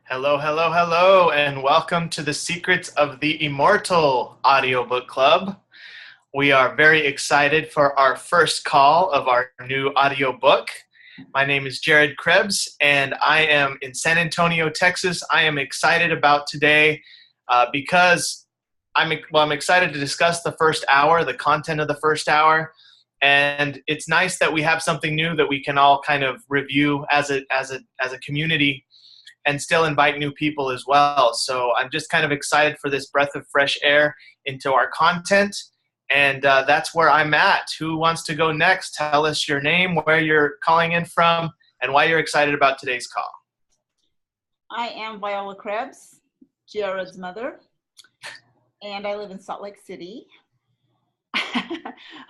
Hello, hello, hello, and welcome to the Secrets of the Immortal audiobook club. We are very excited for our first call of our new audiobook. My name is Jared Krebs, and I am in San Antonio, Texas. I am excited about today because I'm excited to discuss the first hour, the content of the first hour, and it's nice that we have something new that we can all kind of review as a community and still invite new people as well. So I'm just kind of excited for this breath of fresh air into our content. And that's where I'm at. Who wants to go next? Tell us your name, where you're calling in from, and why you're excited about today's call. I am Viola Krebs, Jared's mother, and I live in Salt Lake City.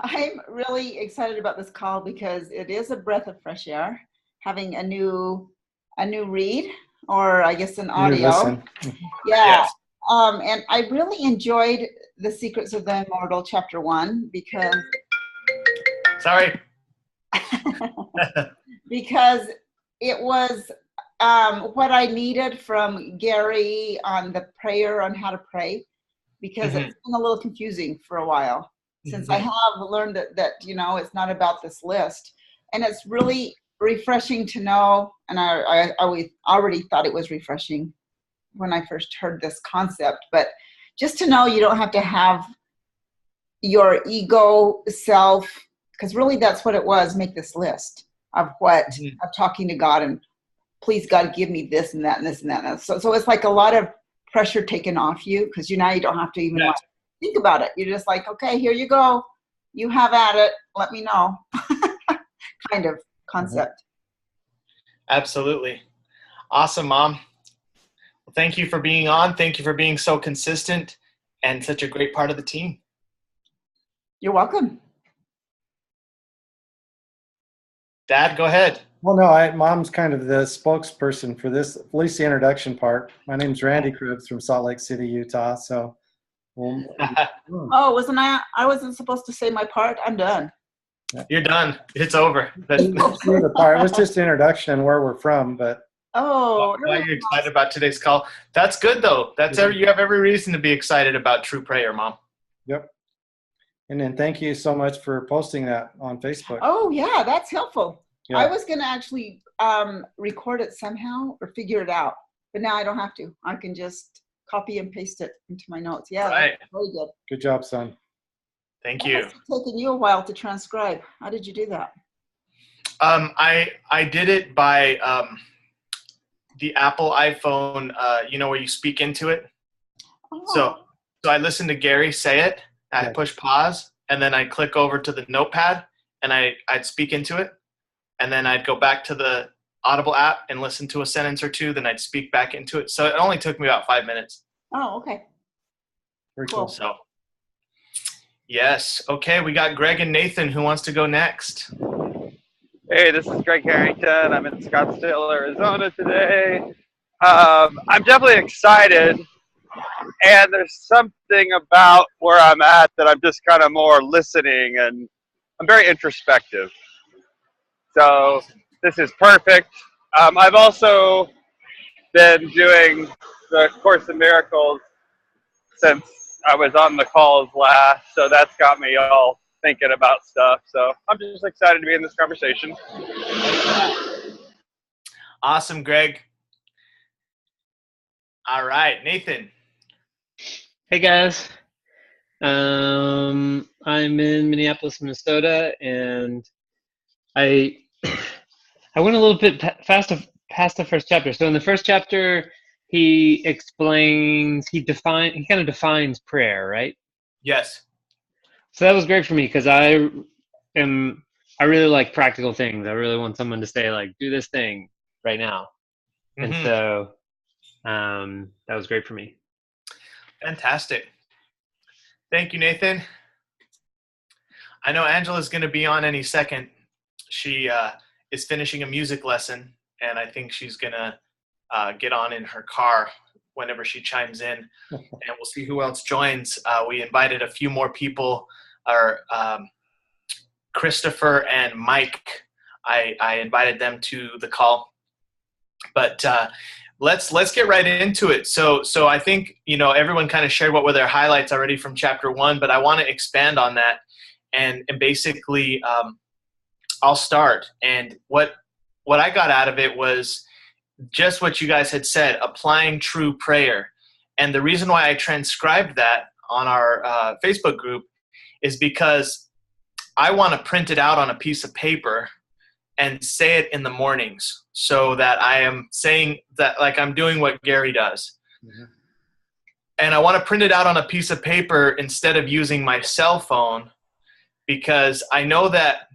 I'm really excited about this call because it is a breath of fresh air, having a new read, or I guess an audio. Listen. Yeah. Yes. And I really enjoyed The Secrets of the Immortal Chapter 1 because because it was what I needed from Gary on the prayer on how to pray, because it's been a little confusing for a while since I have learned that it's not about this list, and it's really refreshing to know, and I already thought it was refreshing when I first heard this concept, but just to know you don't have to have your ego self, because really that's what it was, make this list of what of talking to God and please God give me this and that and this and that. And so it's like a lot of pressure taken off you, because now you don't have to even think about it. You're just like, okay, here you go, you have at it, let me know. Kind of concept. Absolutely. Awesome, Mom. Well, thank you for being on. Thank you for being so consistent and such a great part of the team. You're welcome. Dad, go ahead. Well, no, Mom's kind of the spokesperson for this, at least the introduction part. My name's Randy Krebs from Salt Lake City, Utah. So, Oh, I wasn't supposed to say my part? I'm done. You're done. It's over. The part. It was just an introduction and where we're from, but oh, why are you excited about today's call? That's good though. You have every reason to be excited about True Prayer, Mom. Yep. And then thank you so much for posting that on Facebook. Oh yeah, that's helpful. Yeah. I was gonna actually record it somehow or figure it out, but now I don't have to. I can just copy and paste it into my notes. Yeah, right. That's very good. Good job, son. Thank you. It's taken you a while to transcribe. How did you do that? I did it by the Apple iPhone, where you speak into it. Oh. So I listened to Gary say it, I push pause, and then I click over to the notepad, and I'd speak into it, and then I'd go back to the Audible app and listen to a sentence or two, then I'd speak back into it. So it only took me about 5 minutes. Oh, okay. Very cool. So, yes. Okay, we got Greg and Nathan. Who wants to go next? Hey, this is Greg Harrington. I'm in Scottsdale, Arizona today. I'm definitely excited, and there's something about where I'm at that I'm just kind of more listening, and I'm very introspective. So this is perfect. I've also been doing the Course in Miracles since I was on the calls last, so that's got me all thinking about stuff. So I'm just excited to be in this conversation. Awesome, Greg. All right, Nathan. Hey guys, I'm in Minneapolis, Minnesota, and I went a little bit past the first chapter. So in the first chapter, he kind of defines prayer, right? Yes. So that was great for me because I really like practical things. I really want someone to say like, do this thing right now. And so that was great for me. Fantastic. Thank you, Nathan. I know Angela's going to be on any second. She is finishing a music lesson, and I think she's going to get on in her car whenever she chimes in, and we'll see who else joins. We invited a few more people, Christopher and Mike. I invited them to the call. But let's get right into it. So I think, everyone kind of shared what were their highlights already from chapter 1, but I want to expand on that and basically I'll start. And what I got out of it was just what you guys had said, applying true prayer. And the reason why I transcribed that on our Facebook group is because I want to print it out on a piece of paper and say it in the mornings, so that I am saying that, like, I'm doing what Gary does. Mm-hmm. And I want to print it out on a piece of paper instead of using my cell phone, because I know that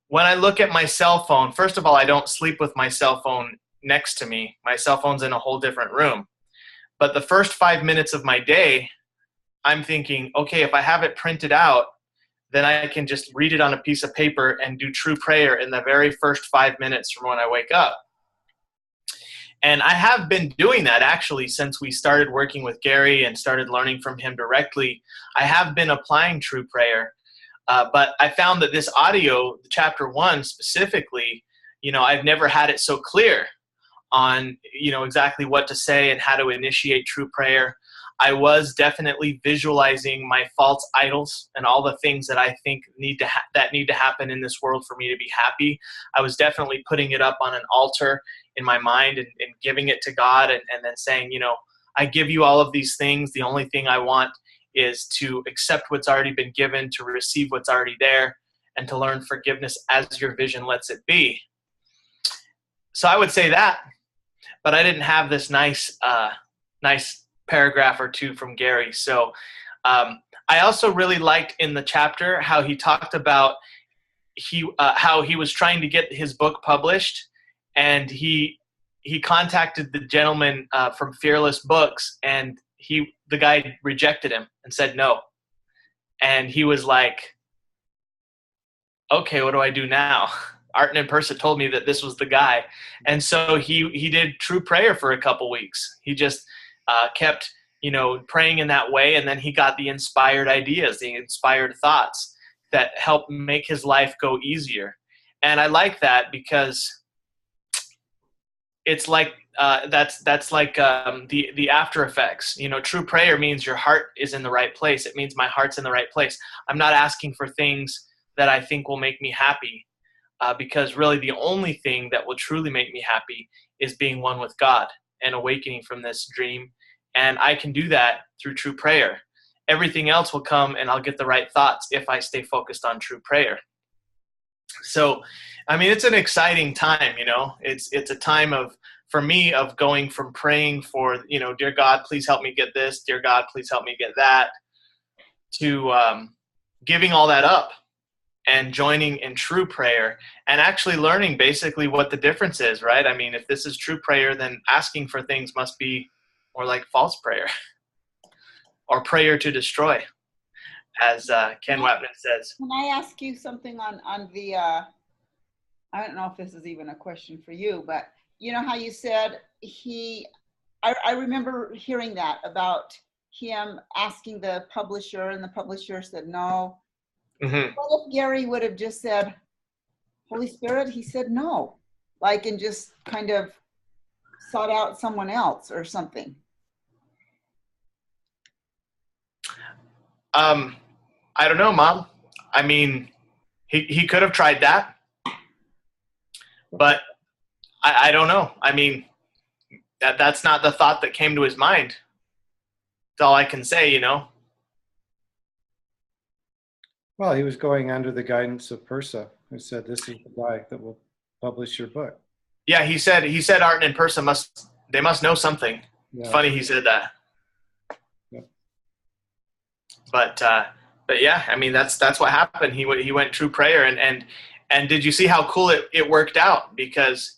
when I look at my cell phone, first of all, I don't sleep with my cell phone next to me. My cell phone's in a whole different room. But the first 5 minutes of my day, I'm thinking, okay, if I have it printed out, then I can just read it on a piece of paper and do true prayer in the very first 5 minutes from when I wake up. And I have been doing that actually since we started working with Gary and started learning from him directly. I have been applying true prayer, but I found that this audio, chapter 1 specifically, I've never had it so clear on, exactly what to say and how to initiate true prayer. I was definitely visualizing my false idols and all the things that I think need to happen in this world for me to be happy. I was definitely putting it up on an altar in my mind and giving it to God and then saying, I give you all of these things. The only thing I want is to accept what's already been given, to receive what's already there, and to learn forgiveness as your vision lets it be. So I would say that, but I didn't have this nice paragraph or two from Gary. So I also really liked in the chapter how he talked about how he was trying to get his book published, and he contacted the gentleman from Fearless Books, and the guy rejected him and said no. And he was like, okay, what do I do now? Arten in person told me that this was the guy. And so he did true prayer for a couple weeks. He just kept, praying in that way. And then he got the inspired ideas, the inspired thoughts that helped make his life go easier. And I like that because it's like, that's like the after effects. True prayer means your heart is in the right place. It means my heart's in the right place. I'm not asking for things that I think will make me happy, because really the only thing that will truly make me happy is being one with God and awakening from this dream. And I can do that through true prayer. Everything else will come, and I'll get the right thoughts if I stay focused on true prayer. So, it's an exciting time, It's a time for me, of going from praying for, dear God, please help me get this, dear God, please help me get that, to giving all that up and joining in true prayer and actually learning basically what the difference is, right? If this is true prayer, then asking for things must be more like false prayer or prayer to destroy, as Ken Wapnick says. Can I ask you something on the, I don't know if this is even a question for you, but you know how you said I remember hearing that about him asking the publisher, and the publisher said no. Mm-hmm. What if Gary would have just said, Holy Spirit? He said no, and just kind of sought out someone else or something. I don't know, Mom. He could have tried that, but I don't know. That's not the thought that came to his mind. That's all I can say, Well, he was going under the guidance of Persa, who said, this is the guy that will publish your book. Yeah, he said Arten and Persa must know something. Yeah. Funny he said that. Yeah. But yeah, that's what happened. He went true prayer, and did you see how cool it worked out? Because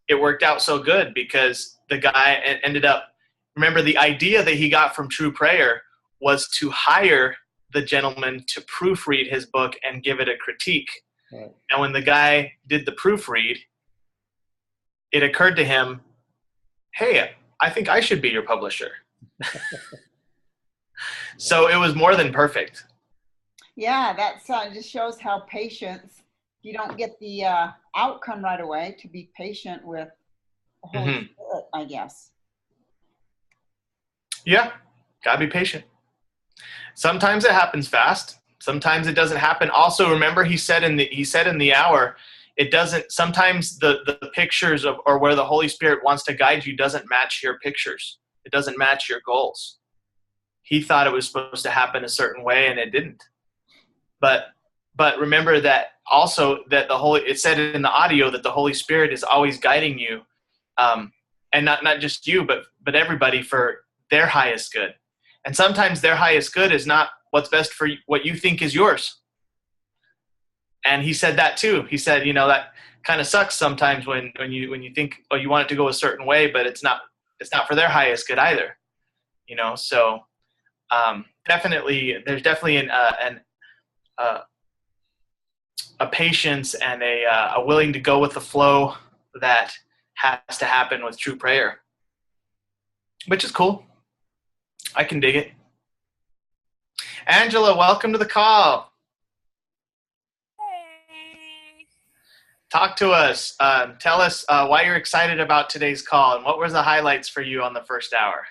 it worked out so good, because the guy ended up, remember, the idea that he got from true prayer was to hire the gentleman to proofread his book and give it a critique. Right. And when the guy did the proofread, it occurred to him, hey, I think I should be your publisher. So it was more than perfect. Yeah, that just shows how patience, you don't get the outcome right away, to be patient with Holy Spirit, I guess. Yeah, gotta be patient. Sometimes it happens fast. Sometimes it doesn't happen. Also, remember he said in the hour, it doesn't. Sometimes the pictures of or where the Holy Spirit wants to guide you doesn't match your pictures. It doesn't match your goals. He thought it was supposed to happen a certain way, and it didn't. But remember that also that it said in the audio that the Holy Spirit is always guiding you, and not just you, but everybody for their highest good. And sometimes their highest good is not what's best for what you think is yours. And he said that too. He said, that kind of sucks sometimes when you think, oh, you want it to go a certain way, but it's not for their highest good either. So definitely, there's definitely a patience and a willing to go with the flow that has to happen with true prayer, which is cool. I can dig it. Angela, welcome to the call. Hey. Talk to us. Tell us why you're excited about today's call and what were the highlights for you on the first hour.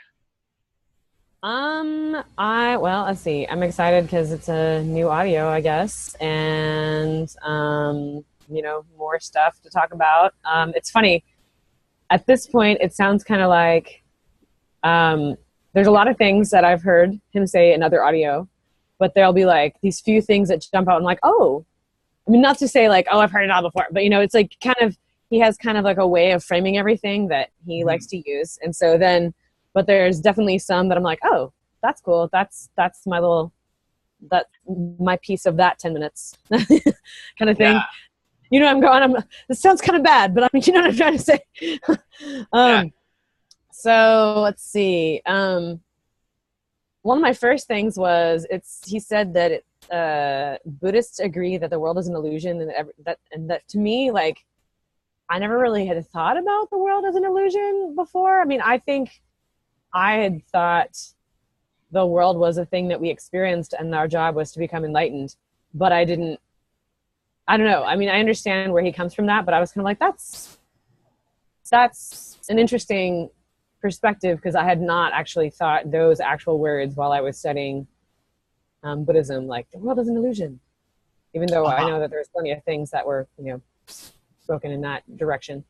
Let's see. I'm excited because it's a new audio, I guess, and more stuff to talk about. It's funny. At this point, it sounds kind of like there's a lot of things that I've heard him say in other audio, but there'll be like these few things that jump out and like, oh, I mean, not to say like, oh, I've heard it all before, but it's like he has kind of like a way of framing everything that he likes to use. And so then, but there's definitely some that I'm like, oh, that's cool. That's my piece of that 10 minutes kind of thing. Yeah. This sounds kind of bad, but I mean, you know what I'm trying to say? Yeah. So let's see. One of my first things was he said that Buddhists agree that the world is an illusion, and that to me, like, I never really had thought about the world as an illusion before. I mean, I think I had thought the world was a thing that we experienced and our job was to become enlightened, but I don't know. I mean, I understand where he comes from that, but I was kind of like, that's an interesting perspective because I had not actually thought those actual words while I was studying Buddhism, like the world is an illusion, even though I know that there's plenty of things that were, spoken in that direction.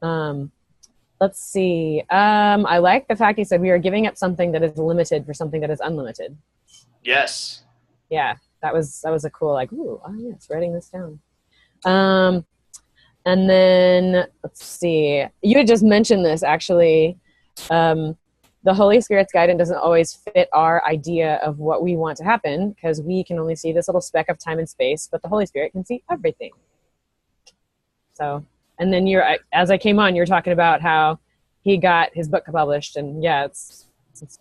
Let's see. I like the fact he said we are giving up something that is limited for something that is unlimited. Yes. Yeah, that was a cool, like, ooh, oh yes, writing this down. And then let's see. You had just mentioned this actually. The Holy Spirit's guidance doesn't always fit our idea of what we want to happen because we can only see this little speck of time and space, but the Holy Spirit can see everything. So, and then as I came on, you're talking about how he got his book published, and yeah, it's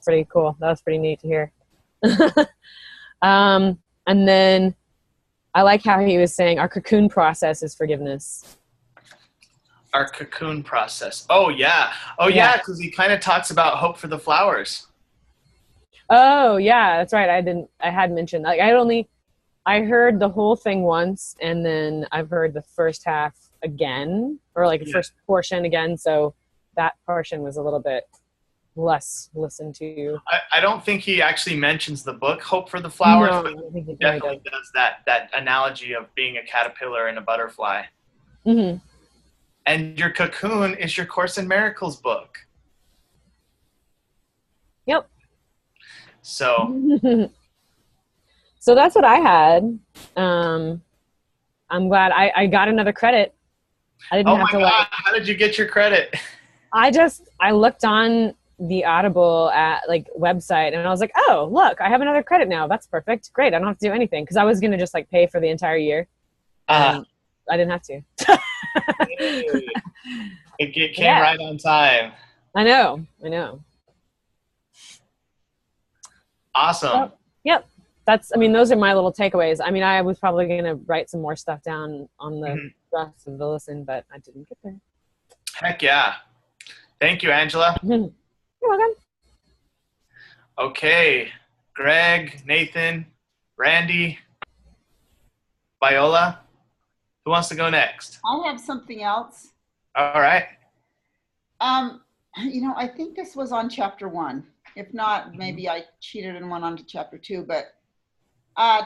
pretty cool. That was pretty neat to hear. And then I like how he was saying our cocoon process is forgiveness. Our cocoon process. Oh yeah. Because he kind of talks about hope for the flowers. Oh yeah, that's right. I had mentioned, like, I heard the whole thing once, and then I've heard the first half again, or like the first portion again. So that portion was a little bit less listened to. I don't think he actually mentions the book Hope for the Flowers, No, but I think he definitely does that analogy of being a caterpillar and a butterfly. Mm-hmm. And your cocoon is your Course in Miracles book. Yep. So so that's what I had. I'm glad I got another credit. I didn't have to. God! How did you get your credit? I looked on the Audible website, and I was like, oh, look, I have another credit now. That's perfect. Great. I don't have to do anything because I was gonna just like pay for the entire year. I didn't have to. It came right on time. I know. Awesome. Yep. Those are my little takeaways. I mean, I was probably going to write some more stuff down on the rest of the listen, but I didn't get there. Heck yeah. Thank you, Angela. You're welcome. Okay. Greg, Nathan, Randy, Viola. Who wants to go next? I have something else. All right. I think this was on chapter 1. If not, maybe I cheated and went on to chapter 2. But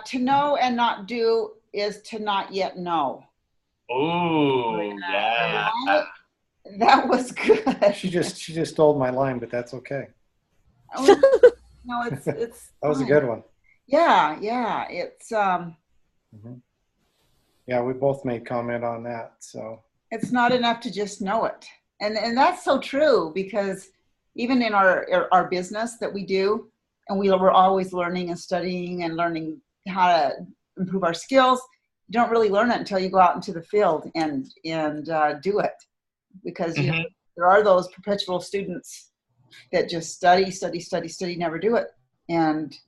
to know and not do is to not yet know. Ooh, yeah. Right? That was good. She just stole my line, but that's okay. No, it's That was a fine. good one. Yeah. It's Yeah, we both made comment on that. So it's not enough to just know it, and that's so true, because even in our business that we do, and we're always learning and studying and learning how to improve our skills. You don't really learn it until you go out into the field and do it, because there are those perpetual students that just study, never do it, and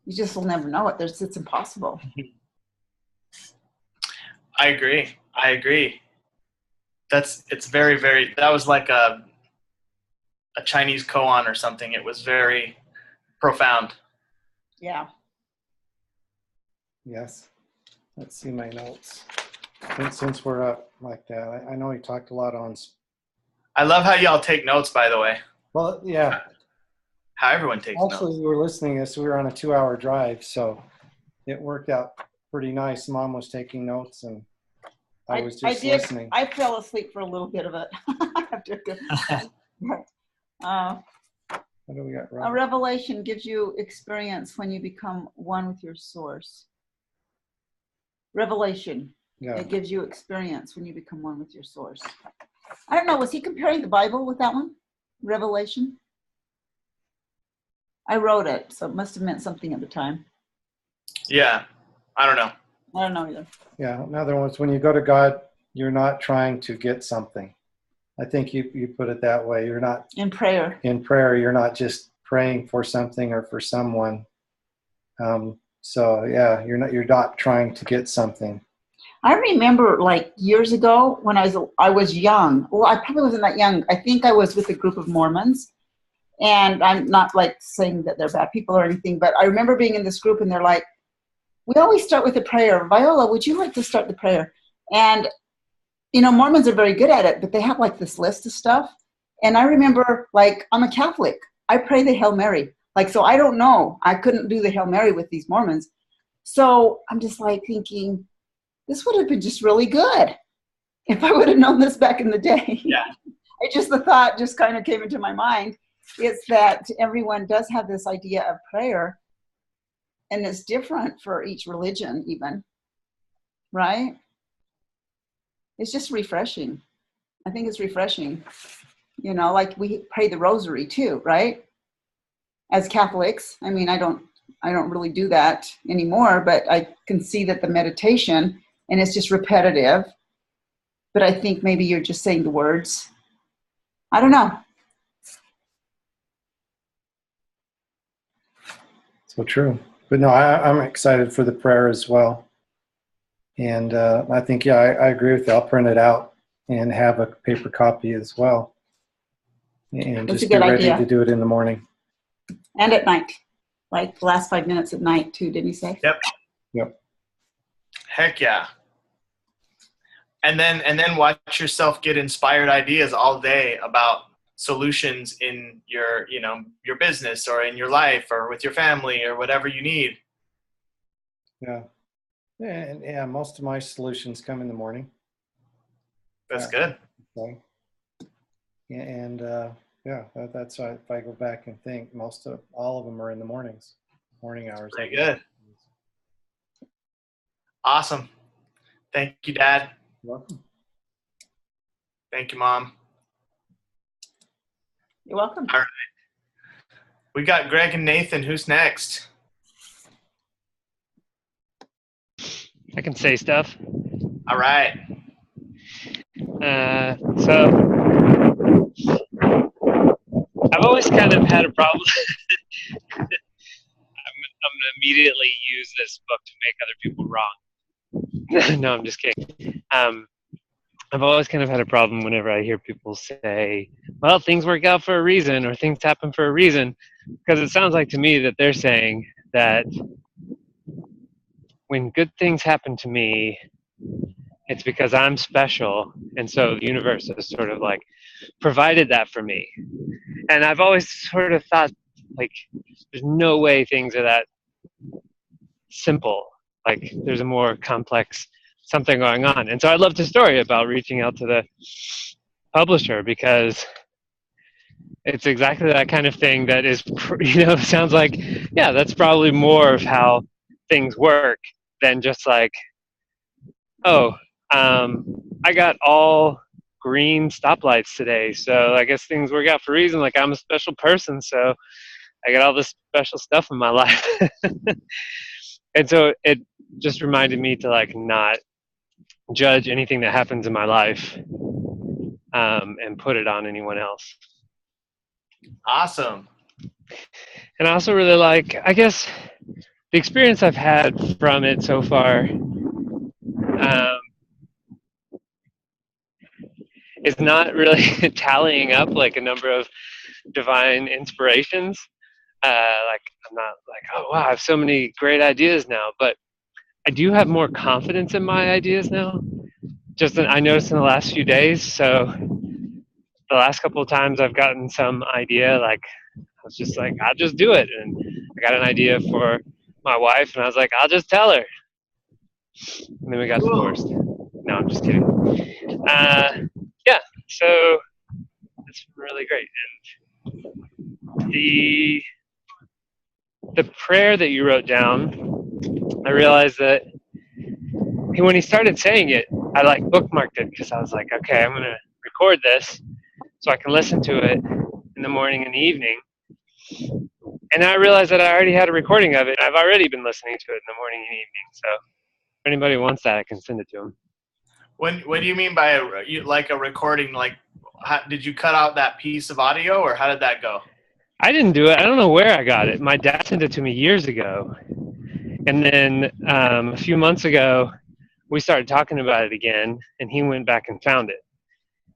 you just will never know it. It's impossible. I agree. It's very, very, that was like a Chinese koan or something. It was very profound. Yeah. yes. Let's see my notes. Since we're up like that, I know he talked a lot on. I love how y'all take notes, by the way. Well, yeah. How everyone takes Actually, notes. we were listening to this. We were on a 2-hour drive, so it worked out pretty nice. Mom was taking notes, and I was just listening. I fell asleep for a little bit of it. What do we got? A revelation gives you experience when you become one with your source. Revelation. Yeah. It gives you experience when you become one with your source. I don't know. Was he comparing the Bible with that one? Revelation? I wrote it, so it must have meant something at the time. Yeah. I don't know. I don't know either. Yeah. In other words, when you go to God, you're not trying to get something. I think you put it that way. You're not in prayer. In prayer, you're not just praying for something or for someone. So yeah, you're not trying to get something. I remember like years ago when I was young. Well, I probably wasn't that young. I think I was with a group of Mormons, and I'm not like saying that they're bad people or anything, but I remember being in this group and they're like, we always start with a prayer. Viola, would you like to start the prayer? And Mormons are very good at it, but they have like this list of stuff. And I remember, like, I'm a Catholic. I pray the Hail Mary. Like, so I don't know. I couldn't do the Hail Mary with these Mormons. So I'm just like thinking, this would have been just really good if I would have known this back in the day. Yeah. The thought just kind of came into my mind. It's that everyone does have this idea of prayer, and it's different for each religion even, right? It's just refreshing. I think it's refreshing. Like we pray the rosary too, right? As Catholics. I mean, I don't really do that anymore, but I can see that the meditation, and it's just repetitive. But I think maybe you're just saying the words. I don't know. So true. But no, I'm excited for the prayer as well. And I think, yeah, I agree with you. I'll print it out and have a paper copy as well. And That's just a be good ready idea. to do it in the morning. And at night. Like the last 5 minutes at night too, didn't he say? Yep. Heck yeah. And then watch yourself get inspired ideas all day about solutions in your business or in your life or with your family or whatever you need. Yeah. And yeah, most of my solutions come in the morning. That's good. Okay. And yeah, that's why if I go back and think, all of them are in the morning hours. Pretty good. Awesome. Thank you, Dad. You're welcome. Thank you, Mom. You're welcome. All right. We got Greg and Nathan. Who's next? I can say stuff. All right. So I've always kind of had a problem. I'm gonna immediately use this book to make other people wrong. No, I'm just kidding. I've always kind of had a problem whenever I hear people say, well, things work out for a reason or things happen for a reason, because it sounds like to me that they're saying that when good things happen to me, it's because I'm special, and so the universe is sort of like provided that for me. And I've always sort of thought, like, there's no way things are that simple. Like, there's a more complex something going on. And so I loved his story about reaching out to the publisher, because it's exactly that kind of thing that is, sounds like, yeah, that's probably more of how things work than just like, oh, I got all green stoplights today, so I guess things work out for a reason. Like, I'm a special person, so I got all this special stuff in my life. And so it just reminded me to, like, not judge anything that happens in my life, and put it on anyone else. Awesome. And I also really like, I guess, the experience I've had from it so far, is not really tallying up like a number of divine inspirations. Like, I'm not like, oh wow, I have so many great ideas now, but I do have more confidence in my ideas now. I noticed in the last few days. So the last couple of times I've gotten some idea, like, I was just like, I'll just do it. And I got an idea for my wife, and I was like, I'll just tell her. And then we got divorced. No, I'm just kidding. Yeah, so it's really great. And the prayer that you wrote down, I realized that when he started saying it, I like bookmarked it, because I was like, okay, I'm gonna record this so I can listen to it in the morning and the evening. And I realized that I already had a recording of it. I've already been listening to it in the morning and evening. So if anybody wants that, I can send it to them. What do you mean by like a recording? Like, did you cut out that piece of audio, or how did that go? I didn't do it. I don't know where I got it. My dad sent it to me years ago. And then a few months ago, we started talking about it again, and he went back and found it.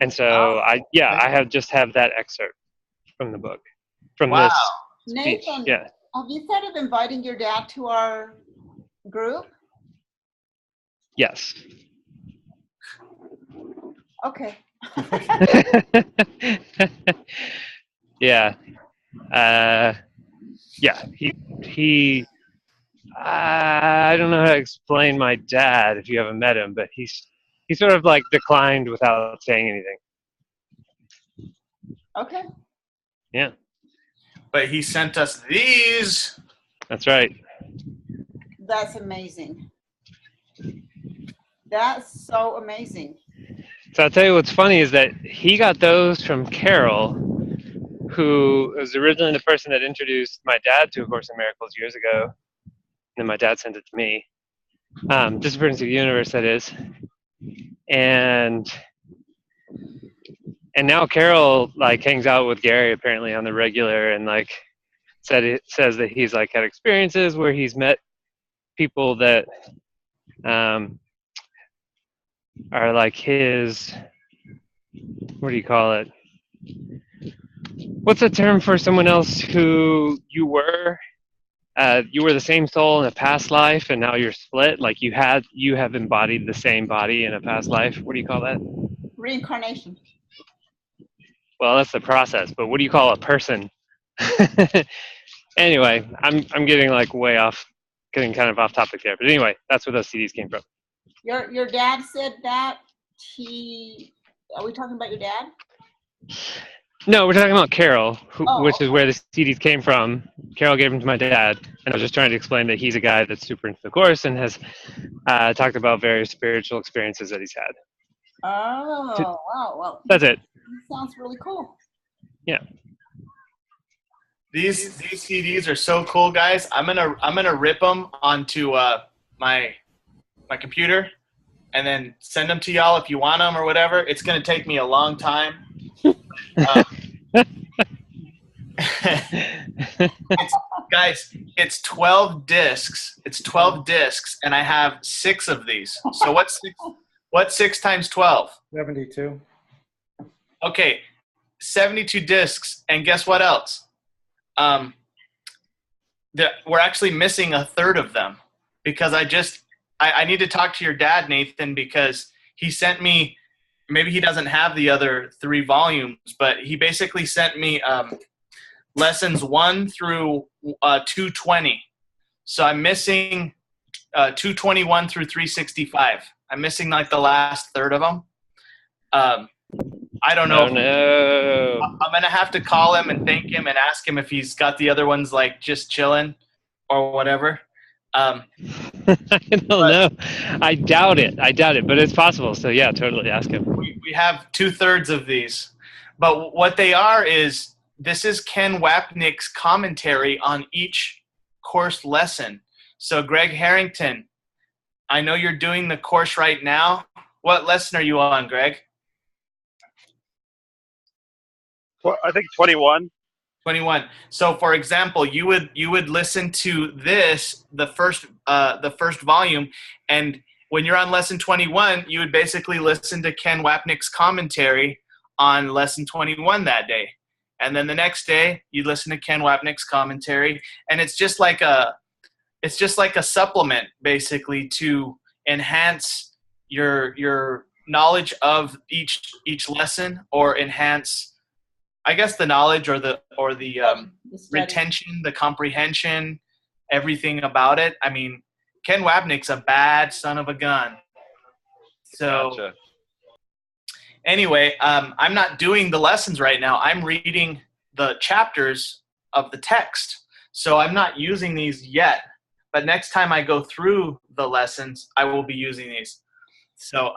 And so I have that excerpt from the book, from this speech. Nathan, Yeah. have you thought of inviting your dad to our group? Yes. Okay. Yeah. Yeah. He. I don't know how to explain my dad if you haven't met him, but he sort of like declined without saying anything. Okay. Yeah. But he sent us these. That's right. That's amazing. That's so amazing. So I'll tell you what's funny is that he got those from Carol, who was originally the person that introduced my dad to A Course in Miracles years ago. And then my dad sent it to me. Disappearance of the Universe, that is. And now Carol like hangs out with Gary apparently on the regular, and like says that he's like had experiences where he's met people that are like his, what do you call it? What's the term for someone else who you were the same soul in a past life and now you're split? Like you have embodied the same body in a past life. What do you call that? Reincarnation. Well, that's the process, but what do you call a person? Anyway, I'm getting like getting kind of off topic there. But anyway, that's where those CDs came from. Your dad said that are we talking about your dad? No, we're talking about Carol, which is where the CDs came from. Carol gave them to my dad, and I was just trying to explain that he's a guy that's super into the Course and has talked about various spiritual experiences that he's had. Oh, wow. Well, that's it. Sounds really cool. Yeah. These CDs are so cool, guys. I'm gonna rip them onto my computer and then send them to y'all if you want them or whatever. It's gonna take me a long time. Guys, it's 12 discs. It's 12 discs, and I have 6 of these. So what's 6 times 12? 72. Okay, 72 discs, and guess what else? We're actually missing a third of them because I need to talk to your dad, Nathan, because he sent me maybe he doesn't have the other 3 volumes, but he basically sent me lessons 1 through 220. So I'm missing 221 through 365. I'm missing like the last third of them. I don't know. Oh no. I'm gonna have to call him and thank him and ask him if he's got the other ones like just chilling or whatever. I don't know. I doubt it, but it's possible. So yeah, totally ask him. We have 2/3 of these, but what they are is, this is Ken Wapnick's commentary on each course lesson. So Greg Harrington, I know you're doing the course right now. What lesson are you on, Greg? I think 21. 21. So for example, you would listen to this, the first volume, and when you're on lesson 21, you would basically listen to Ken Wapnick's commentary on lesson 21 that day. And then the next day you listen to Ken Wapnick's commentary, and it's just like a supplement basically to enhance your knowledge of each lesson, or enhance, I guess, the knowledge or the retention, the comprehension, everything about it. I mean, Ken Wapnick's a bad son of a gun. So Gotcha. anyway, I'm not doing the lessons right now. I'm reading the chapters of the text. So I'm not using these yet. But next time I go through the lessons, I will be using these. So,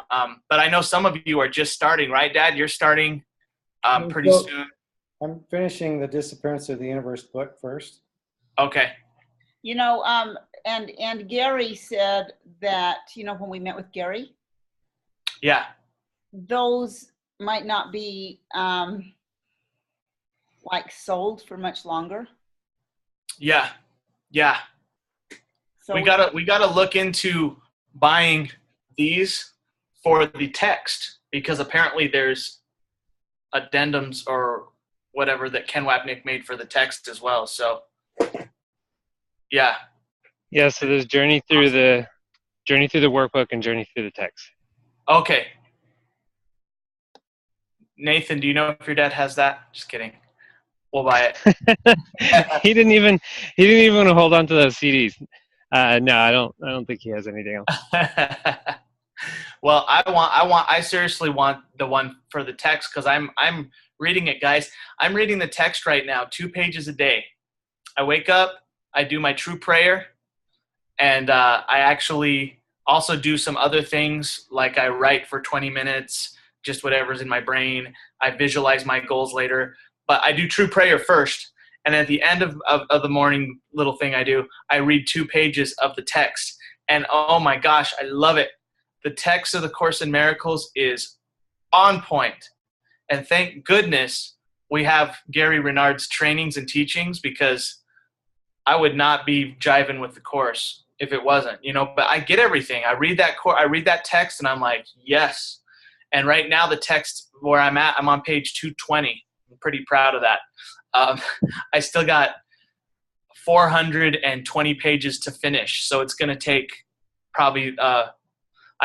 but I know some of you are just starting, right, Dad? You're starting pretty soon. I'm finishing the Disappearance of the Universe book first. Okay. And Gary said that, when we met with Gary, Yeah. those might not be like sold for much longer. Yeah. Yeah. So we gotta look into buying these for the text, because apparently there's addendums or whatever that Ken Wapnick made for the text as well. So yeah. Yeah, so there's journey through the workbook and journey through the text. Okay. Nathan, do you know if your dad has that? Just kidding. We'll buy it. he didn't even want to hold on to those CDs. No, I don't think he has anything else. Well, I seriously want the one for the text, because I'm reading it, guys. I'm reading the text right now, 2 pages a day. I wake up, I do my true prayer, and I actually also do some other things, like I write for 20 minutes, just whatever's in my brain. I visualize my goals later, but I do true prayer first. And at the end of the morning little thing I do, I read 2 pages of the text. And oh my gosh, I love it. The text of the Course in Miracles is on point. And thank goodness we have Gary Renard's trainings and teachings, because I would not be jiving with the Course if it wasn't, but I get everything. I read that text and I'm like, yes. And right now the text where I'm at, I'm on page 220. I'm pretty proud of that. I still got 420 pages to finish. So it's going to take probably, I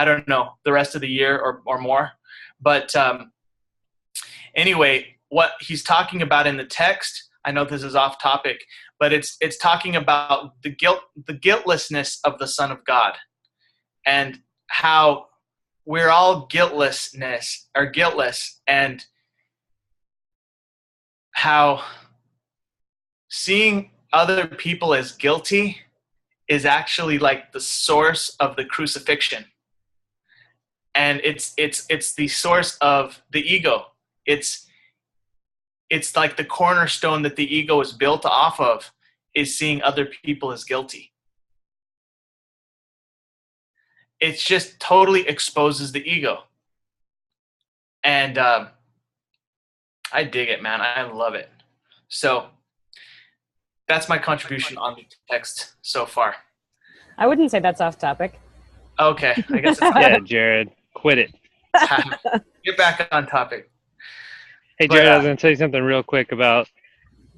don't know, the rest of the year or more. But anyway, what he's talking about in the text, I know this is off topic, but it's talking about the guiltlessness of the Son of God, and how we're all guiltless, and how seeing other people as guilty is actually like the source of the crucifixion. And it's the source of the ego. It's like the cornerstone that the ego is built off of, is seeing other people as guilty. It just totally exposes the ego. And I dig it, man. I love it. So that's my contribution on the text so far. I wouldn't say that's off topic. Okay, I guess it's Yeah, Jared, quit it. Get back on topic. Hey, Jared, I was going to tell you something real quick about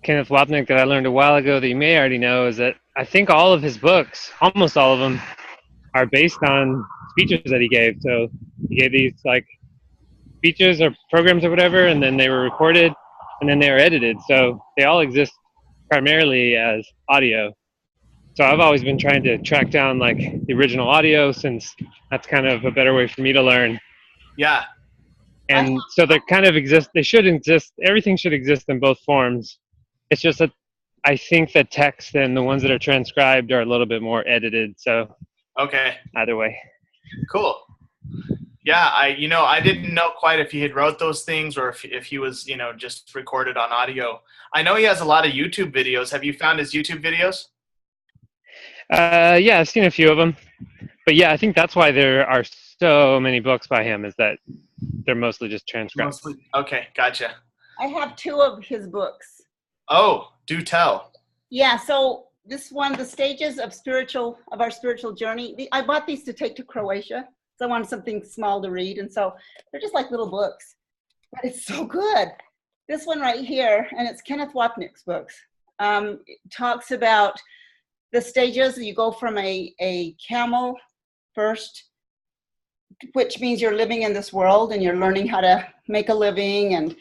Kenneth Wapnick that I learned a while ago that you may already know, is that I think all of his books, almost all of them, are based on speeches that he gave. So he gave these like speeches or programs or whatever, and then they were recorded, and then they were edited. So they all exist primarily as audio. So I've always been trying to track down like the original audio, since that's kind of a better way for me to learn. Yeah. And so they kind of exist. They should exist. Everything should exist in both forms. It's just that I think the text and the ones that are transcribed are a little bit more edited. So Okay. either way. Cool. Yeah, I didn't know quite if he had wrote those things or if he was, just recorded on audio. I know he has a lot of YouTube videos. Have you found his YouTube videos? Yeah, I've seen a few of them. But yeah, I think that's why there are so many books by him, is that they're mostly just transcribed. Mostly. Okay, gotcha. I have 2 of his books. Oh, do tell. Yeah, so this one, The Stages of our Spiritual Journey. I bought these to take to Croatia. So I wanted something small to read. And so they're just like little books. But it's so good. This one right here, and it's Kenneth Wapnick's books, it talks about the stages. You go from a camel first, which means you're living in this world and you're learning how to make a living, and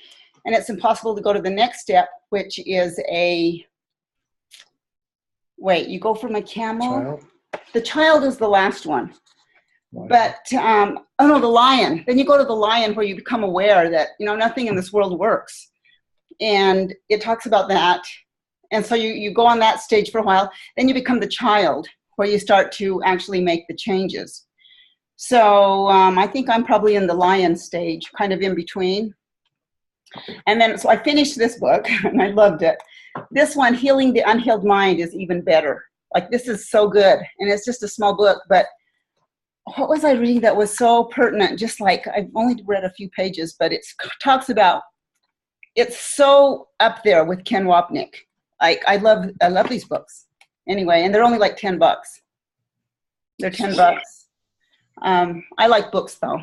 it's impossible to go to the next step, which is you go from a camel. The child is the last one. But, the lion. Then you go to the lion, where you become aware that, nothing in this world works. And it talks about that. And so you go on that stage for a while. Then you become the child, where you start to actually make the changes. So I think I'm probably in the lion stage, kind of in between. And then, so I finished this book, and I loved it. This one, Healing the Unhealed Mind, is even better. Like, this is so good. And it's just a small book, but what was I reading that was so pertinent? Just like, I've only read a few pages, but it talks about, it's so up there with Ken Wapnick. Like, I love these books. Anyway, and they're only like $10. They're $10. I like books though.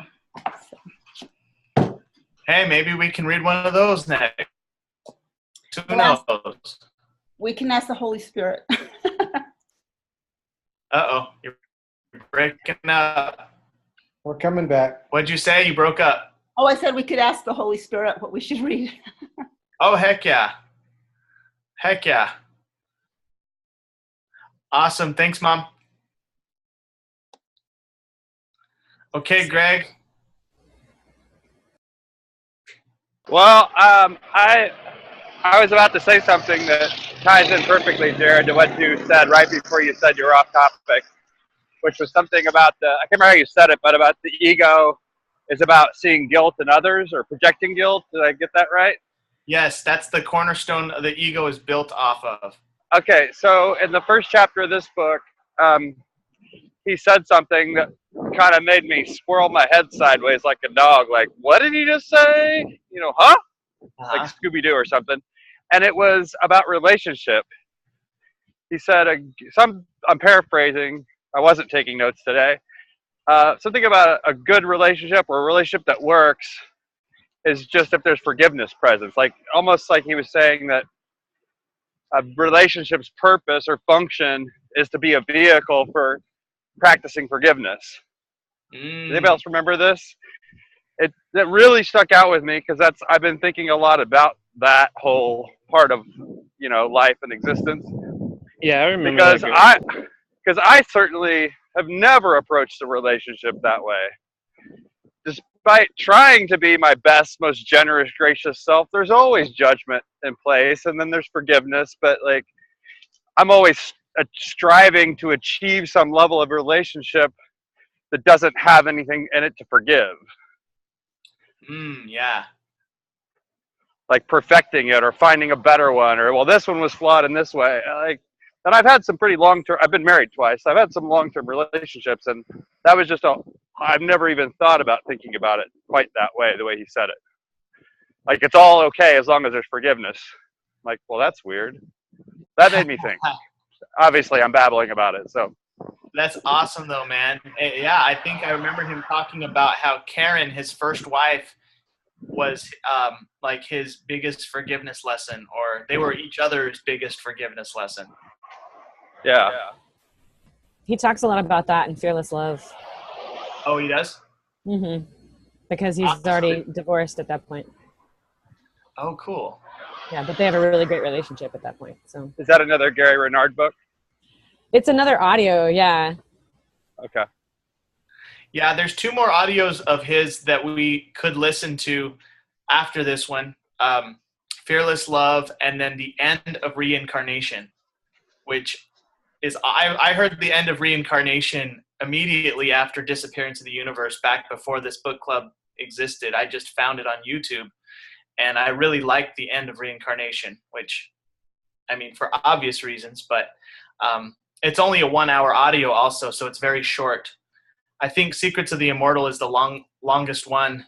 So. Hey, maybe we can read one of those next. Who knows? We can ask the Holy Spirit. Uh-oh, you're breaking up. We're coming back. What'd you say? You broke up. Oh, I said we could ask the Holy Spirit what we should read. Oh, heck yeah. Heck yeah. Awesome. Thanks, Mom. Okay, Greg. Well, I was about to say something that ties in perfectly, Jared, to what you said right before you said you were off topic, which was something about I can't remember how you said it, but about the ego is about seeing guilt in others or projecting guilt. Did I get that right? Yes, that's the cornerstone the ego is built off of. Okay, so in the first chapter of this book, he said something that kind of made me swirl my head sideways like a dog. Like, what did he just say? Huh? Like Scooby-Doo or something. And it was about relationship. He said, I'm paraphrasing. I wasn't taking notes today. Something about a good relationship, or a relationship that works, is just if there's forgiveness present. Like, almost like he was saying that a relationship's purpose or function is to be a vehicle for practicing forgiveness. Does anybody else remember this? It really stuck out with me, because I've been thinking a lot about that whole part of life and existence. Yeah, I remember Because I certainly have never approached a relationship that way. Despite trying to be my best, most generous, gracious self, there's always judgment in place, and then there's forgiveness. But like, I'm always striving to achieve some level of relationship that doesn't have anything in it to forgive. Yeah. Like perfecting it, or finding a better one, or, well, this one was flawed in this way. And I've had some pretty long-term, I've been married twice. I've had some long-term relationships, and that was just I've never even thought about thinking about it quite that way, the way he said it. Like, it's all okay as long as there's forgiveness. I'm like, well, that's weird. That made me think. Obviously, I'm babbling about it, so. That's awesome, though, man. Yeah, I think I remember him talking about how Karen, his first wife, was like his biggest forgiveness lesson, or they were each other's biggest forgiveness lesson. Yeah. He talks a lot about that in Fearless Love. Oh, he does? Mm-hmm. because he's already divorced at that point. Oh, cool. Yeah, but they have a really great relationship at that point. So Is that another Gary Renard book? it's another audio, yeah. Okay. Yeah, there's 2 more audios of his that we could listen to after this one. Fearless Love, and then The End of Reincarnation, which is, I heard The End of Reincarnation immediately after Disappearance of the Universe, back before this book club existed. I just found it on YouTube, and I really liked The End of Reincarnation, which, I mean, for obvious reasons, but it's only a 1-hour audio also, so it's very short. I think Secrets of the Immortal is the longest one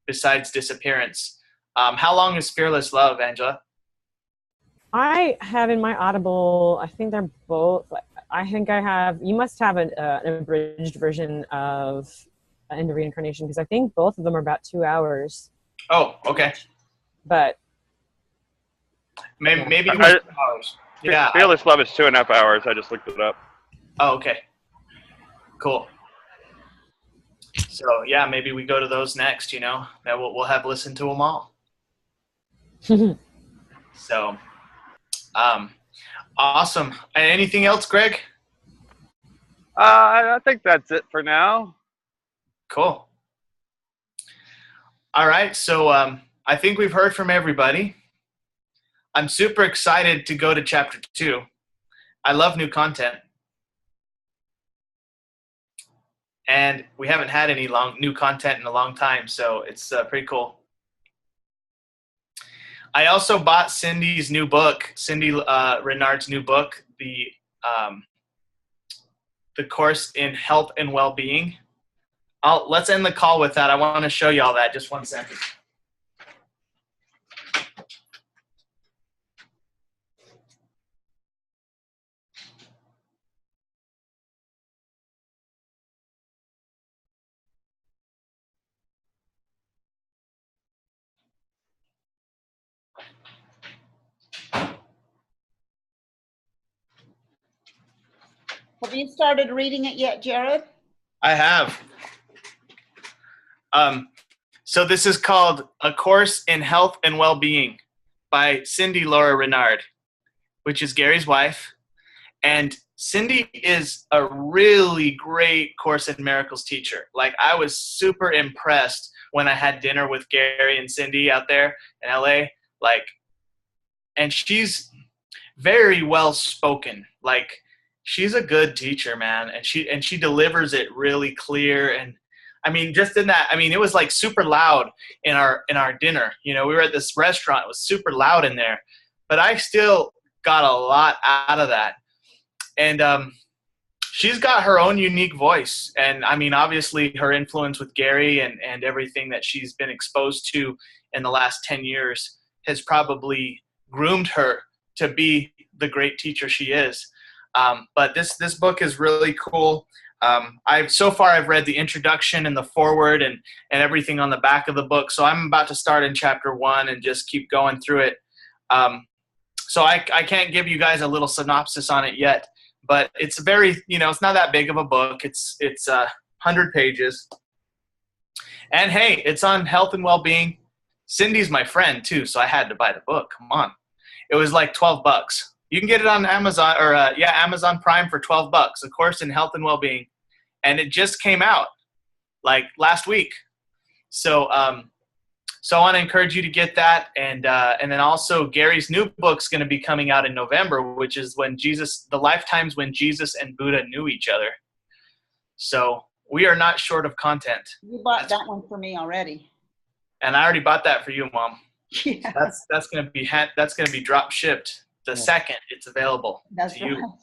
besides Disappearance. How long is Fearless Love, Angela? I have in my Audible, I think they're both, I think I have, you must have an abridged version of End of Reincarnation, because I think both of them are about 2 hours. Oh, okay. But maybe 2 hours. Yeah. Fearless Love is 2.5 hours. I just looked it up. Oh, okay. Cool. So yeah, maybe we go to those next. That we'll have listened to them all. So, awesome. Anything else, Greg? I think that's it for now. Cool. All right. So I think we've heard from everybody. I'm super excited to go to chapter 2. I love new content. And we haven't had any new content in a long time, so it's pretty cool. I also bought Cindy's new book, Cindy Renard's new book, the Course in Health and Well-Being. Let's end the call with that. I want to show you all that. Just 1 second. Have you started reading it yet, Jared? I have. So this is called A Course in Health and Well-Being by Cindy Laura Renard, which is Gary's wife. And Cindy is a really great Course in Miracles teacher. Like, I was super impressed when I had dinner with Gary and Cindy out there in LA. And she's very well spoken. She's a good teacher, man, and she delivers it really clear. And I mean, just in that, I mean, it was super loud in our dinner. We were at this restaurant; it was super loud in there, but I still got a lot out of that. And she's got her own unique voice, and I mean, obviously, her influence with Gary and everything that she's been exposed to in the last 10 years has probably groomed her to be the great teacher she is. But this book is really cool. I've read the introduction and the foreword and everything on the back of the book. So I'm about to start in chapter 1 and just keep going through it. So I can't give you guys a little synopsis on it yet, but it's it's not that big of a book. It's 100 pages. And hey, it's on health and well-being. Cindy's my friend too, so I had to buy the book. Come on. It was like $12. You can get it on Amazon Amazon Prime for $12. A Course in Health and Well-Being, and it just came out last week. So so I want to encourage you to get that, and then also Gary's new book's going to be coming out in November, which is the lifetimes when Jesus and Buddha knew each other. So we are not short of content. You bought that one for me already. And I already bought that for you, Mom. Yeah. That's going to be drop shipped the second it's available That's to you.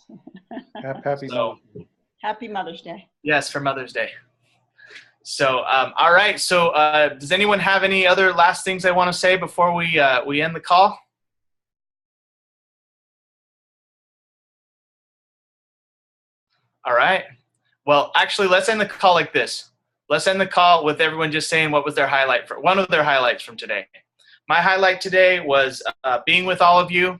Right. Happy Mother's Day. Yes, for Mother's Day. So, all right. So, does anyone have any other last things they want to say before we end the call? All right. Well, actually, let's end the call like this. Let's end the call with everyone just saying what was their highlight for one of their highlights from today. My highlight today was being with all of you.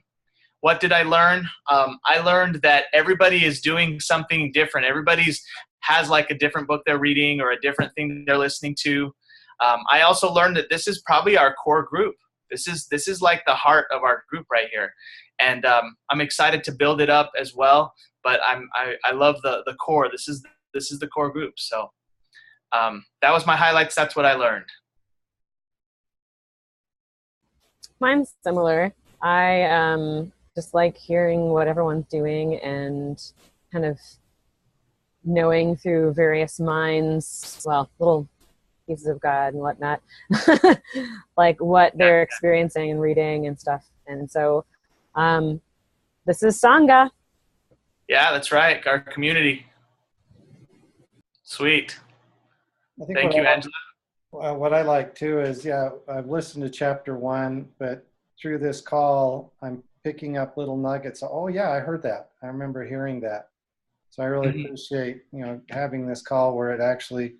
What did I learn? I learned that everybody is doing something different. Everybody's has a different book they're reading or a different thing they're listening to. I also learned that this is probably our core group. This is like the heart of our group right here, and I'm excited to build it up as well. But I love the core. This is the core group. So that was my highlights. That's what I learned. Mine's similar. I just like hearing what everyone's doing and kind of knowing through various minds, well, little pieces of God and whatnot, like what they're experiencing and reading and stuff. And so this is Sangha. Yeah, that's right. Our community. Sweet. Thank you, Angela. What I like too is, I've listened to chapter 1, but through this call, I'm picking up little nuggets. Oh yeah, I heard that. I remember hearing that. So I really appreciate, having this call where it actually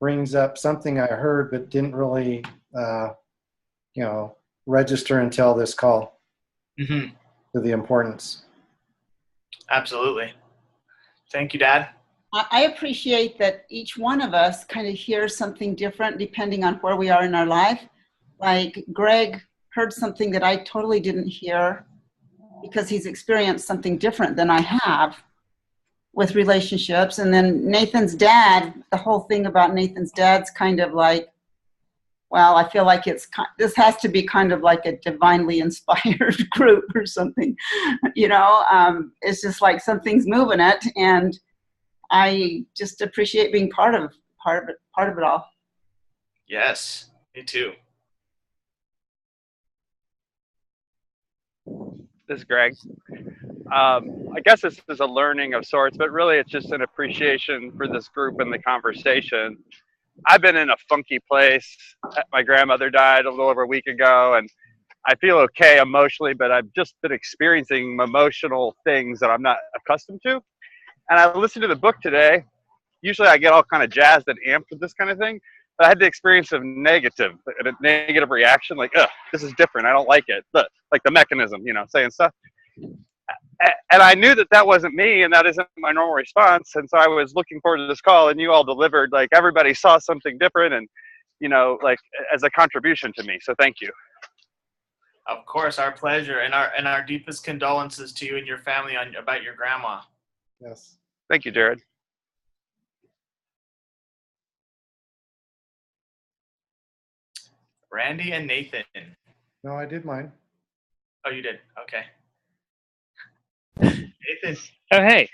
brings up something I heard but didn't really, register until this call to the importance. Absolutely. Thank you, Dad. I appreciate that each one of us kind of hears something different depending on where we are in our life. Like Greg heard something that I totally didn't hear because he's experienced something different than I have with relationships. And then Nathan's dad, the whole thing about Nathan's dad's kind of like, well, I feel like this has to be kind of like a divinely inspired group or something, it's just like something's moving it. And I just appreciate being part of it all. Yes, me too. This is Greg. I guess this is a learning of sorts, but really it's just an appreciation for this group and the conversation. I've been in a funky place. My grandmother died a little over a week ago, and I feel okay emotionally, but I've just been experiencing emotional things that I'm not accustomed to. And I listened to the book today. Usually I get all kind of jazzed and amped with this kind of thing, but I had the experience of a negative reaction, like, ugh, this is different. I don't like it. Like the mechanism, saying stuff. And I knew that wasn't me, and that isn't my normal response. And so I was looking forward to this call, and you all delivered. Like, everybody saw something different, and like as a contribution to me. So thank you. Of course, our pleasure, and our deepest condolences to you and your family about your grandma. Yes. Thank you, Jared. Randy and Nathan. No, I did mine. Oh, you did? Okay. Nathan. Oh, hey.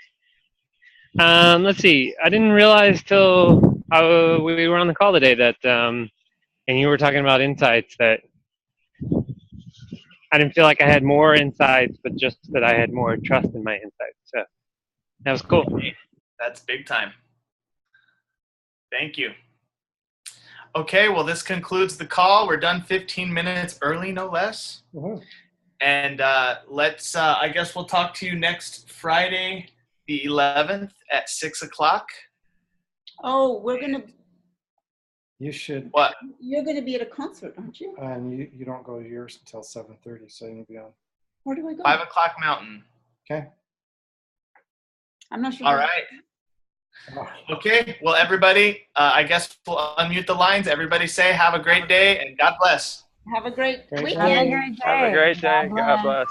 Let's see. I didn't realize till we were on the call today that, and you were talking about insights, that I didn't feel like I had more insights, but just that I had more trust in my insights. So that was cool. That's big time. Thank you. Okay, well, this concludes the call. We're done 15 minutes early, no less. Mm-hmm. And I guess we'll talk to you next Friday, the 11th at 6 o'clock. Oh, You should. What? You're going to be at a concert, aren't you? And you don't go to yours until 7:30, so you'll be on. Where do I go? 5 o'clock Mountain. Okay. I'm not sure. All right. Okay, well, everybody, I guess we'll unmute the lines. Everybody say have a great day and God bless. Have a great weekend. Have a great day. Have a great day. God bless.